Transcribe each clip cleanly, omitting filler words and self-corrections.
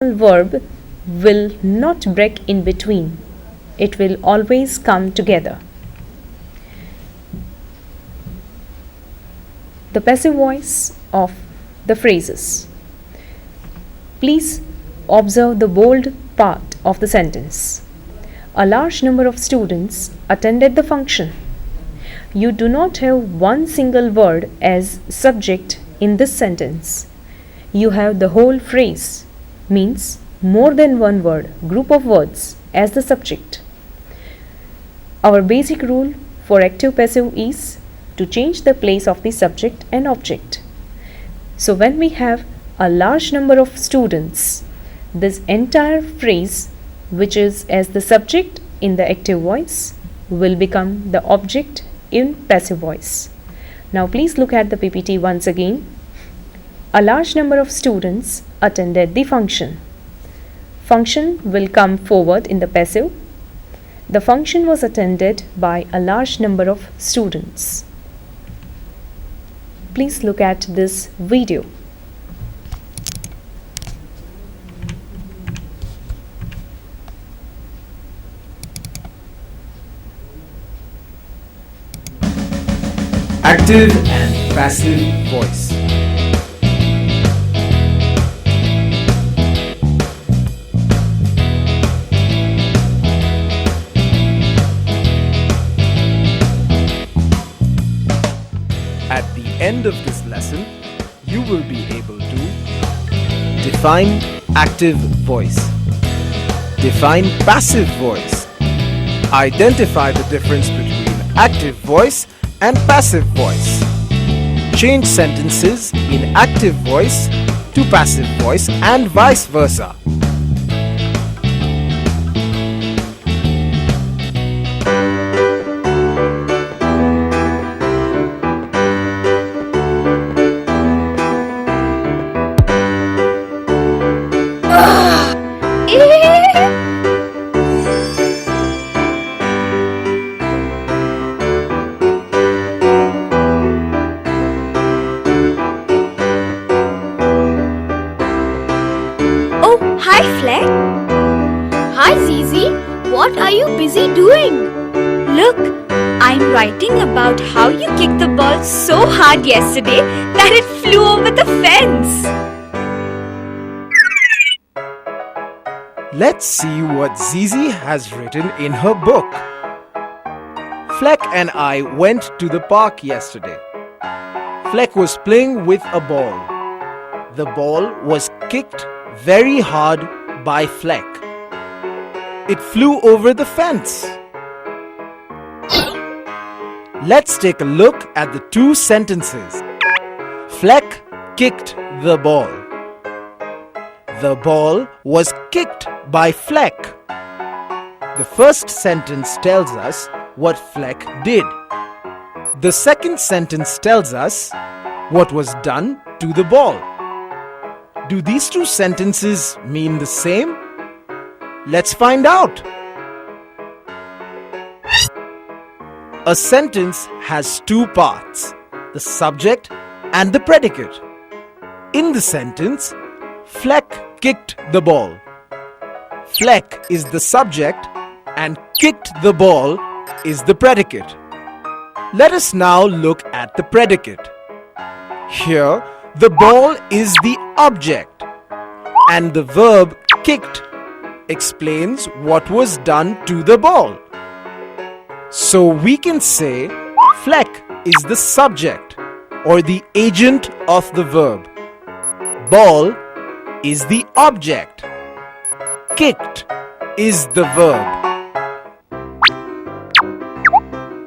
verb will not break in between. It will always come together. The passive voice of the phrases. Please observe the bold part of the sentence. A large number of students attended the function. You do not have one single word as subject in this sentence. You have the whole phrase, means more than one word, group of words as the subject. Our basic rule for active passive is to change the place of the subject and object. So when we have a large number of students, this entire phrase, which is as the subject in the active voice, will become the object in passive voice. Now please look at the PPT once again. A large number of students attended the function. Function will come forward in the passive. The function was attended by a large number of students. Please look at this video. Active and passive voice. At the end of this lesson, you will be able to define active voice, define passive voice, identify the difference between active voice and passive voice, change sentences in active voice to passive voice and vice versa. Hi Fleck. Hi Zizi. What are you busy doing? Look, I'm writing about how you kicked the ball so hard yesterday that it flew over the fence. Let's see what Zizi has written in her book. Fleck and I went to the park yesterday. Fleck was playing with a ball. The ball was kicked very hard by Fleck. It flew over the fence. Let's take a look at the two sentences. Fleck kicked the ball. The ball was kicked by Fleck. The first sentence tells us what Fleck did. The second sentence tells us what was done to the ball. Do these two sentences mean the same? Let's find out. A sentence has two parts, the subject and the predicate. In the sentence, Fleck kicked the ball. Fleck is the subject and kicked the ball is the predicate. Let us now look at the predicate. Here, the ball is the object and the verb kicked explains what was done to the ball. So we can say Fleck is the subject or the agent of the verb. Ball is the object. Kicked is the verb.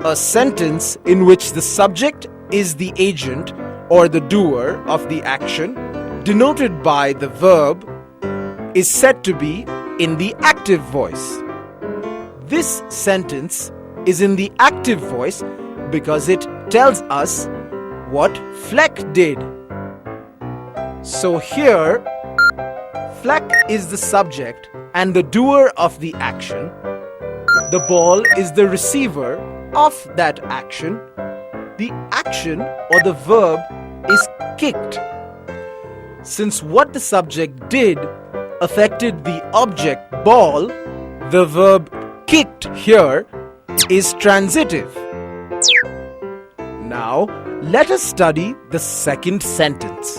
A sentence in which the subject is the agent or the doer of the action denoted by the verb is said to be in the active voice. This sentence is in the active voice because it tells us what Fleck did. So here, Fleck is the subject and the doer of the action. The ball is the receiver of that action. The action or the verb is kicked. Since what the subject did, affected the object ball, the verb kicked here is transitive. Now, let us study the second sentence.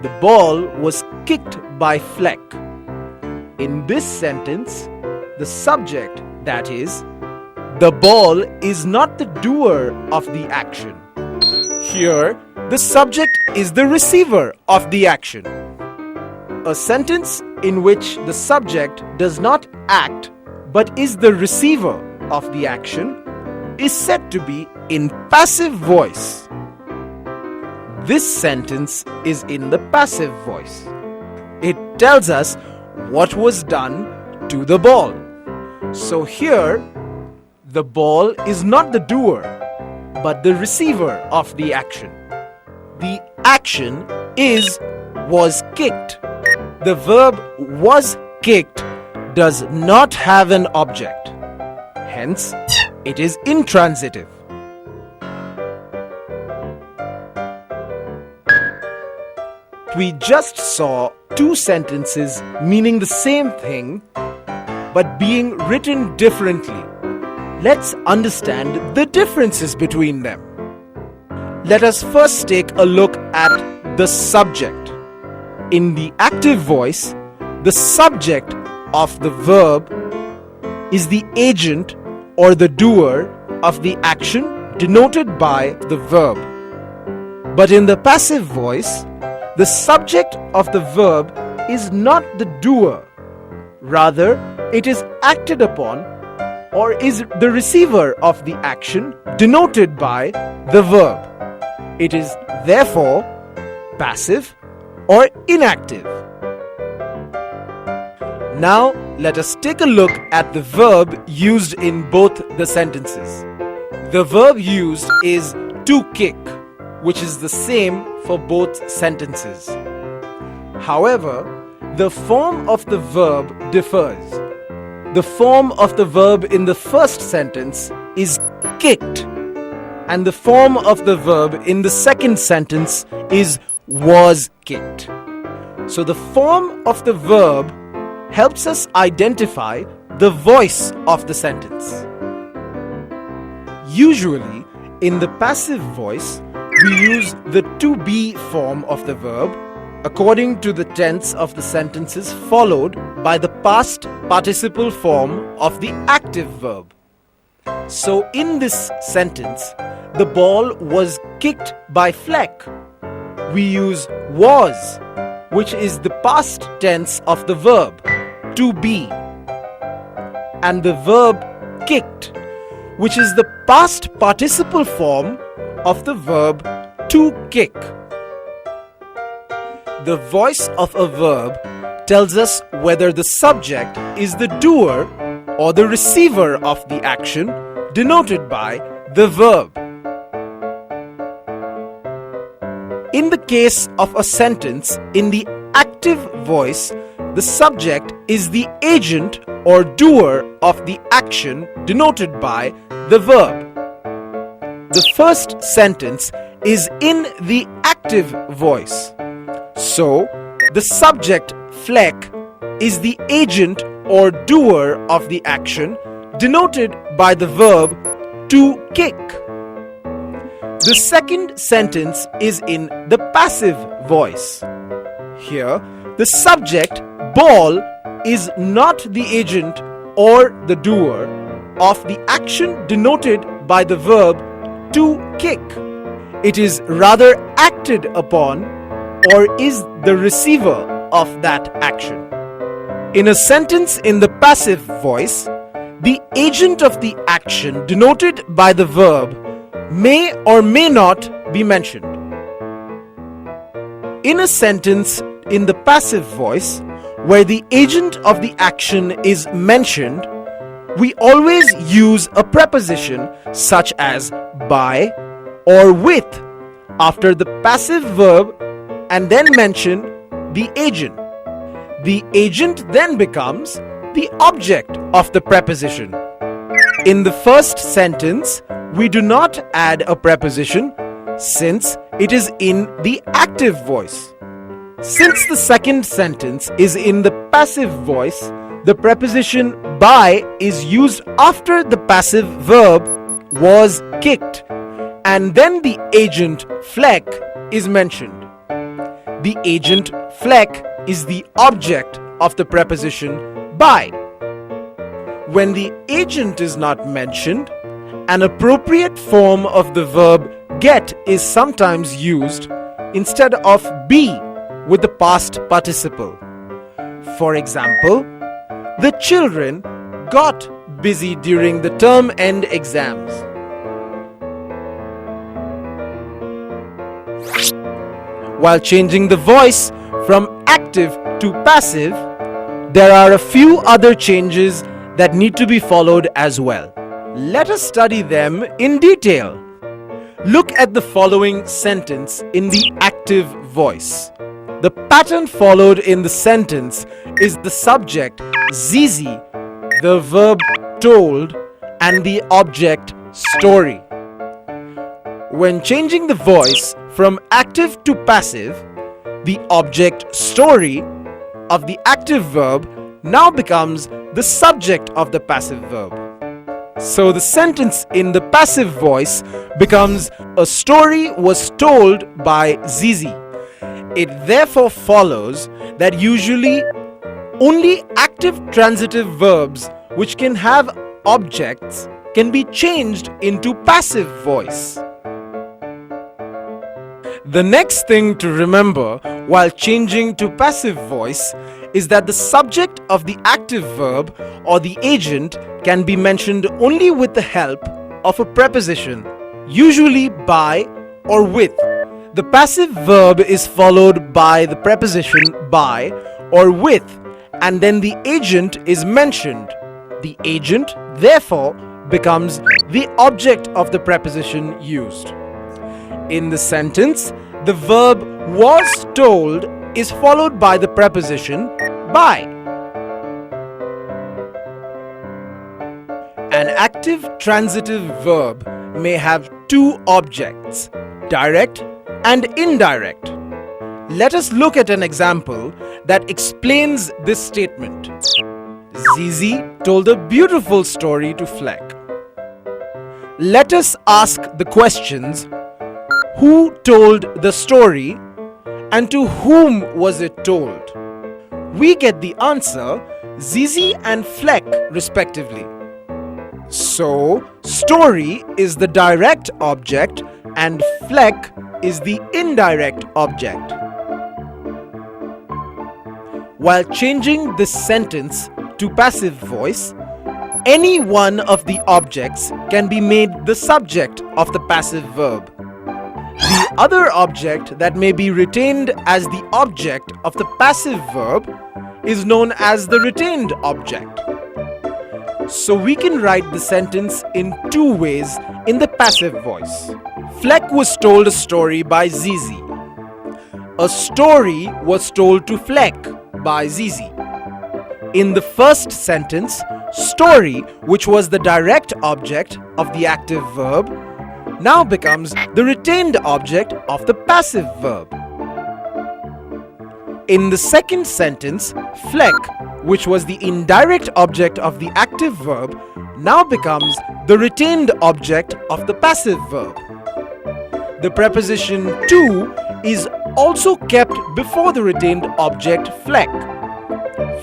The ball was kicked by Fleck. In this sentence, the subject, that is, the ball, is not the doer of the action. Here, the subject is the receiver of the action. A sentence in which the subject does not act but is the receiver of the action is said to be in passive voice. This sentence is in the passive voice. It tells us what was done to the ball. So here, the ball is not the doer but the receiver of the action. The action was kicked. The verb was kicked does not have an object. Hence, it is intransitive. We just saw two sentences meaning the same thing but being written differently. Let's understand the differences between them. Let us first take a look at the subject. In the active voice, the subject of the verb is the agent or the doer of the action denoted by the verb. But in the passive voice, the subject of the verb is not the doer. Rather, it is acted upon or is the receiver of the action denoted by the verb. It is therefore passive or inactive. Now let us take a look at the verb used in both the sentences. The verb used is to kick, which is the same for both sentences. However, the form of the verb differs. The form of the verb in the first sentence is kicked, and the form of the verb in the second sentence is was kicked. So the form of the verb helps us identify the voice of the sentence. Usually, in the passive voice, we use the to be form of the verb according to the tense of the sentences followed by the past participle form of the active verb. So in this sentence, the ball was kicked by Fleck. We use was, which is the past tense of the verb, to be, and the verb kicked, which is the past participle form of the verb to kick. The voice of a verb tells us whether the subject is the doer or the receiver of the action denoted by the verb. In the case of a sentence in the active voice, the subject is the agent or doer of the action denoted by the verb. The first sentence is in the active voice. So, the subject Fleck is the agent or doer of the action denoted by the verb to kick. The second sentence is in the passive voice. Here, the subject ball is not the agent or the doer of the action denoted by the verb to kick. It is rather acted upon or is the receiver of that action. In a sentence in the passive voice, the agent of the action denoted by the verb may or may not be mentioned. In a sentence in the passive voice, where the agent of the action is mentioned, we always use a preposition such as by or with after the passive verb and then mention the agent. The agent then becomes the object of the preposition. In the first sentence, we do not add a preposition since it is in the active voice. Since the second sentence is in the passive voice, the preposition by is used after the passive verb was kicked, and then the agent Fleck is mentioned. The agent Fleck is the object of the preposition by. When the agent is not mentioned, an appropriate form of the verb get is sometimes used instead of be with the past participle. For example, the children got busy during the term end exams. While changing the voice from active to passive, there are a few other changes that need to be followed as well. Let us study them in detail. Look at the following sentence in the active voice. The pattern followed in the sentence is the subject Zizi, the verb told, and the object story. When changing the voice from active to passive, the object story of the active verb now becomes the subject of the passive verb. So the sentence in the passive voice becomes a story was told by Zizi. It therefore follows that usually only active transitive verbs which can have objects can be changed into passive voice. The next thing to remember while changing to passive voice is that the subject of the active verb or the agent can be mentioned only with the help of a preposition, usually by or with. The passive verb is followed by the preposition by or with, and then the agent is mentioned. The agent, therefore, becomes the object of the preposition used. In the sentence, the verb was told is followed by the preposition by. An active transitive verb may have two objects, direct and indirect. Let us look at an example that explains this statement. Zizi told a beautiful story to Fleck. Let us ask the questions: who told the story and to whom was it told? We get the answer Zizi and Fleck respectively. So, story is the direct object and Fleck is the indirect object. While changing this sentence to passive voice, any one of the objects can be made the subject of the passive verb. The other object that may be retained as the object of the passive verb is known as the retained object. So we can write the sentence in two ways in the passive voice. Fleck was told a story by Zizi. A story was told to Fleck by Zizi. In the first sentence, story, which was the direct object of the active verb, now becomes the retained object of the passive verb. In the second sentence, Fleck, which was the indirect object of the active verb, now becomes the retained object of the passive verb. The preposition to is also kept before the retained object Fleck.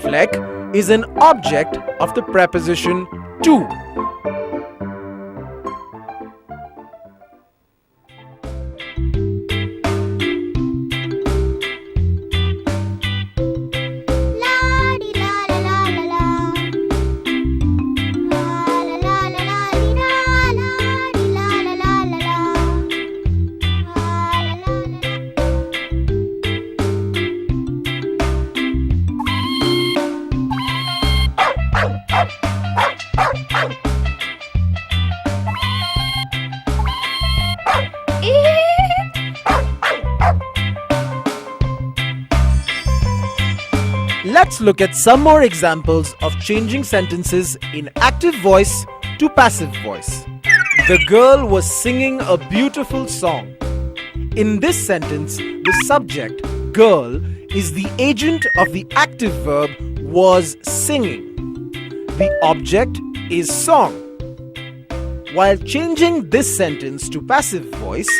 Fleck is an object of the preposition to. Let's look at some more examples of changing sentences in active voice to passive voice. The girl was singing a beautiful song. In this sentence, the subject, girl, is the agent of the active verb was singing. The object is song. While changing this sentence to passive voice,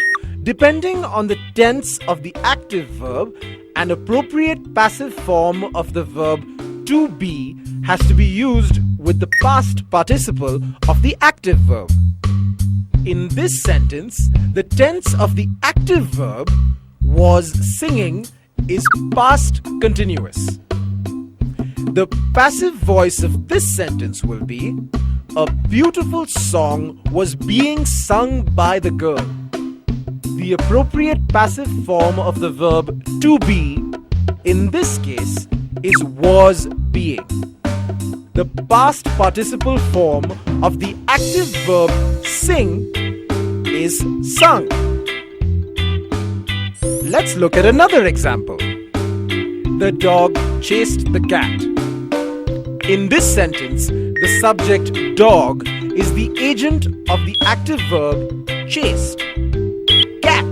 depending on the tense of the active verb, an appropriate passive form of the verb to be has to be used with the past participle of the active verb. In this sentence, the tense of the active verb was singing is past continuous. The passive voice of this sentence will be, a beautiful song was being sung by the girl. The appropriate passive form of the verb to be, in this case, is was being. The past participle form of the active verb sing is sung. Let's look at another example. The dog chased the cat. In this sentence, the subject dog is the agent of the active verb chased. Cat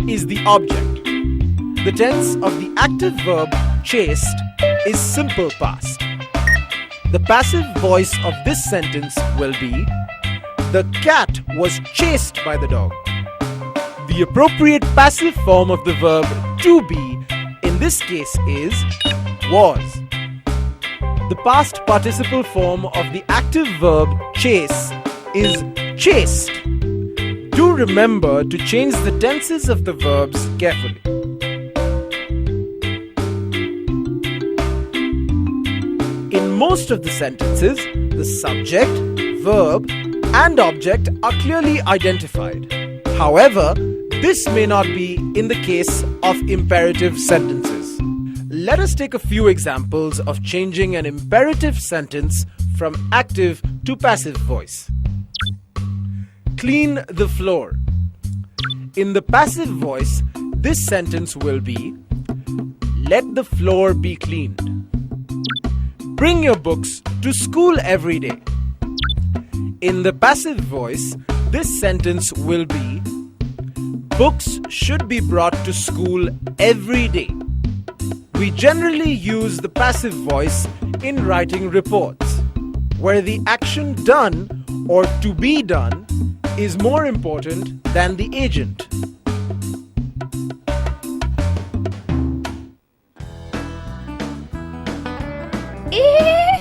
is the object. The tense of the active verb chased is simple past. The passive voice of this sentence will be, the cat was chased by the dog. The appropriate passive form of the verb to be in this case is was. The past participle form of the active verb chase is chased. Do remember to change the tenses of the verbs carefully. In most of the sentences, the subject, verb, and object are clearly identified. However, this may not be in the case of imperative sentences. Let us take a few examples of changing an imperative sentence from active to passive voice. Clean the floor. In the passive voice, this sentence will be, let the floor be cleaned. Bring your books to school every day. In the passive voice, this sentence will be, books should be brought to school every day. We generally use the passive voice in writing reports, where the action done or to be done is more important than the agent.